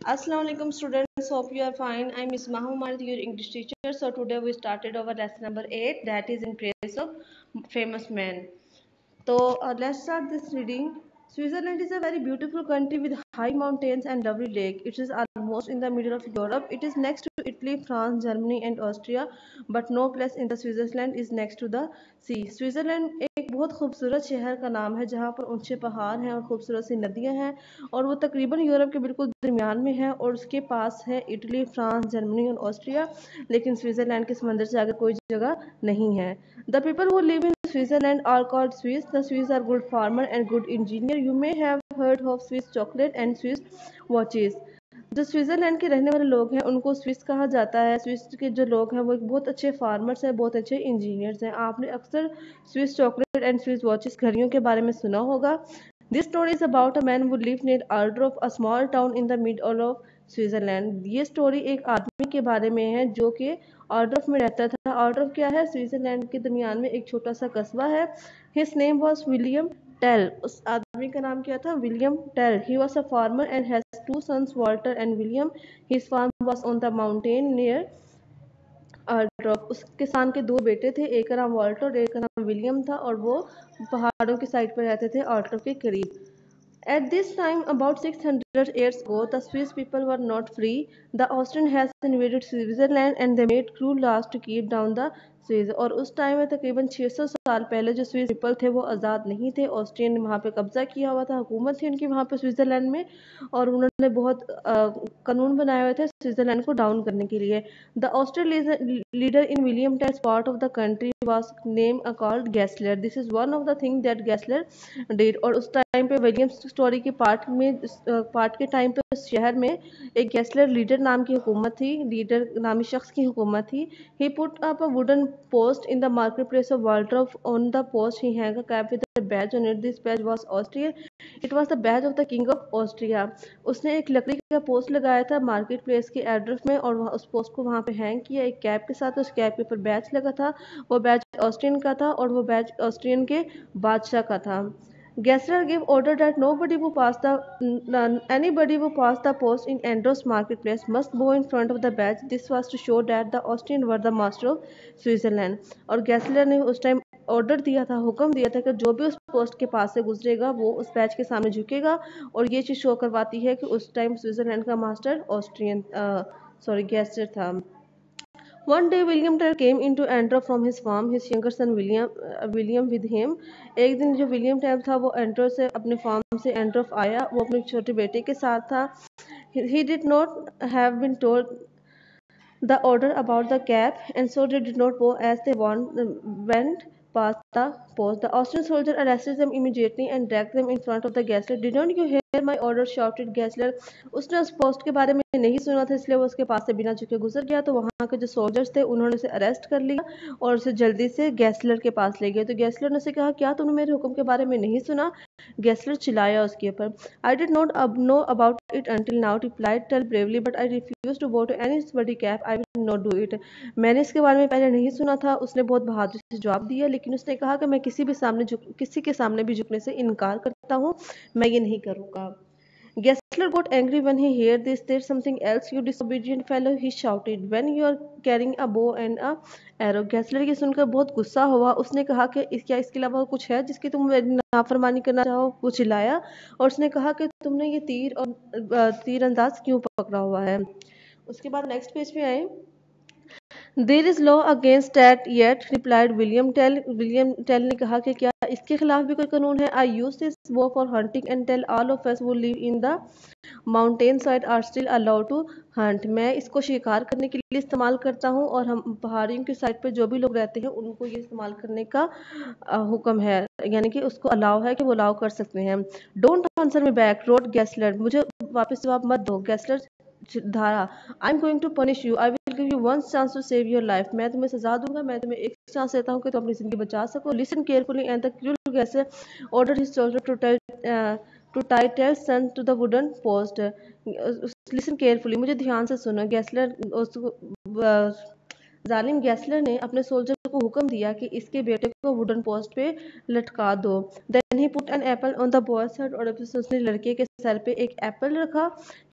Assalamu alaikum students, hope you are fine. I'm Miss Mahamad, your English teacher. So today we started our lesson number 8, that is in praise of famous men. So let's start this reading. Switzerland is a very beautiful country with high mountains and lovely lake. It is almost in the middle of Europe. It is next to Italy, France, Germany and Austria, but no place in the Switzerland is next to the sea. Switzerland एक बहुत खूबसूरत शहर का नाम है जहाँ पर ऊंचे पहाड़ हैं और खूबसूरत सी नदियाँ हैं और वो तकरीबन यूरोप के बिल्कुल दरमियान में है और उसके पास है इटली, फ्रांस, जर्मनी और ऑस्ट्रिया, लेकिन स्विट्ज़रलैंड के समंदर से आगे कोई जगह नहीं है. The people who live in Switzerland are called Swiss. The Swiss are good farmer and good engineer. You may have heard of Swiss chocolate and Swiss watches. जो स्विट्जरलैंड के रहने वाले लोग हैं उनको स्विस कहा जाता है. स्विस के जो लोग हैं वो एक बहुत अच्छे फार्मर्स हैं, बहुत अच्छे इंजीनियर्स हैं. आपने अक्सर Swiss chocolate and Swiss watches घड़ियों के बारे में सुना होगा. This story is about a man who lived near Ardorf, a small town in the middle of Switzerland. ये स्टोरी एक आदमी के बारे में है जो कि ऑर्डर्फ में रहता था. ऑर्डर्फ क्या है? स्विट्जरलैंड के दरमियान में एक छोटा सा कस्बा है. His name was William Tell. उस आदमी का नाम क्या था? William Tell. He was a farmer and has two sons, Walter and William. His farm was on the mountain near Altdorf. उस किसान के दो बेटे थे, एक का नाम वॉल्टर और एक का नाम विलियम था और वो पहाड़ों की साइड पर रहते थे ऑर्डर्फ के करीब. At this time, about 600 years ago, the Swiss people were not free. The Austrian has invaded Switzerland and they made cruel laws to keep down the Swiss. और उस टाइम में तकरीबन 600 साल पहले जो स्विस पीपल थे वो आज़ाद नहीं थे. ऑस्ट्रियन ने वहाँ पे कब्जा किया हुआ था, हुकूमत थी उनकी वहाँ पे स्विट्ज़रलैंड में और उन्होंने बहुत कानून बनाए हुए थे स्विट्ज़रलैंड को डाउन करने के लिए. The Austrian leader in William Tell's part of the country was name called Gessler. This is one of the thing that Gessler did. और उस टाइम पे विलियम्स स्टोरी के पार्ट के टाइम पे उस शहर में एक गैसलर लीडर नाम की हुकूमत थी, लीडर नामी शख्स की हुकूमत थी. He put up a wooden post in the market place of Waldorf. On the post he hang a cap with a badge on it. This badge was Austrian. It was the badge of the king of Austria. उसने एक लकड़ी का post लगाया था market place के address में और उस पोस्ट को वहाँ पे हैंग किया एक कैप के साथ. उस कैप के ऊपर बैज लगा था. वो बैज ऑस्ट्रियन का था और वो बैज ऑस्ट्रियन के बादशाह का था. Gessler gave order that anybody who passed the post in Andros marketplace must bow in front of the badge. This was to show that the Austrian were the master of Switzerland. और गैसलर ने उस time order दिया था, हुक्म दिया था कि जो भी उस पोस्ट के पास से गुजरेगा वो उस बैच के सामने झुकेगा और ये चीज़ शो करवाती है कि उस टाइम स्विट्जरलैंड का मास्टर ऑस्ट्रियन गैसलर था. One day William Tell came into Antwerp from his farm, his younger son William with him. एक दिन जो विलियम टेल था वो एंट्रोप से अपने फार्म से एंट्रोप आया. वो अपने छोटे बेटे के साथ था. He did not have been told the order about the cap, and so they did not go as they went past the post. The Austrian soldier arrested them immediately and dragged them in front of the Gessler. Didn't you hear my order? Shouted Gessler. उसने उस post के बारे में नहीं सुना था इसलिए वो उसके पास से बिना झुके गुजर गया. तो वहाँ के जो सोल्जर्स थे उन्होंने उसे अरेस्ट कर लिया और उसे जल्दी से गैसलर के पास ले गए. तो गैसलर ने उसे कहा क्या तूने मेरे हुक्म के बारे में नहीं सुना? गैसलर चिल्लाया उसके ऊपर. I did not know about it until now, replied Tell bravely, but I refuse to go to anybody's cap. I will not do it. मैंने इसके बारे में पहले नहीं सुना था. उसने बहुत बहादुरी से जवाब दिया, लेकिन उसने कहा कि मैं किसी के सामने भी झुकने से इनकार करता हूँ. मैं ये नहीं करूँगा. Gessler got angry when he heard this. There's something else, you disobedient fellow, he shouted. When you are carrying a bow and a arrow. Gessler ये सुनकर बहुत गुस्सा हुआ. उसने कहा कि क्या इसके अलावा कुछ है जिसकी तुम मेरी नाफरमानी करना चाहो? वो चिल्लाया और उसने कहा कि तुमने ये तीर और तीर अंदाज क्यों पकड़ा हुआ है? उसके बाद नेक्स्ट पेज पे आए. There is law against that yet, replied William Tell. William Tell ने कहा कि क्या इसके खिलाफ भी कोई कानून है? I use this bow for hunting and tell all of us who live in the mountain side are still allowed to hunt. मैं इसको शिकार करने के लिए इस्तेमाल करता हूँ और हम पहाड़ियों की साइड पर जो भी लोग रहते हैं उनको ये इस्तेमाल करने का हुक्म है, यानी कि उसको अलाउ है कि वो अलाउ कर सकते हैं. Don't answer me back, roared Gessler. मुझे वापस जवाब मत दो. गैसलर धारा. I am going to punish you. I will give you one chance to save your life. मैं तुम्हें सजा दूंगा, मैं तुम्हें एक चांस देता हूँ कि तुम अपनी जिंदगी बचा सको. Listen carefully and the cruel Gessler order his soldier to tie Tell son to the wooden post. Listen carefully, मुझे ध्यान से सुनो. गैसलर जालिम गैसलर ने अपने सोल्जर को हुक्म दिया कि इसके बेटे को वुडन पोस्ट पे लटका दो. Then he put an apple on the boy's head. और उसने लड़के के सर पे एक एप्पल रखा.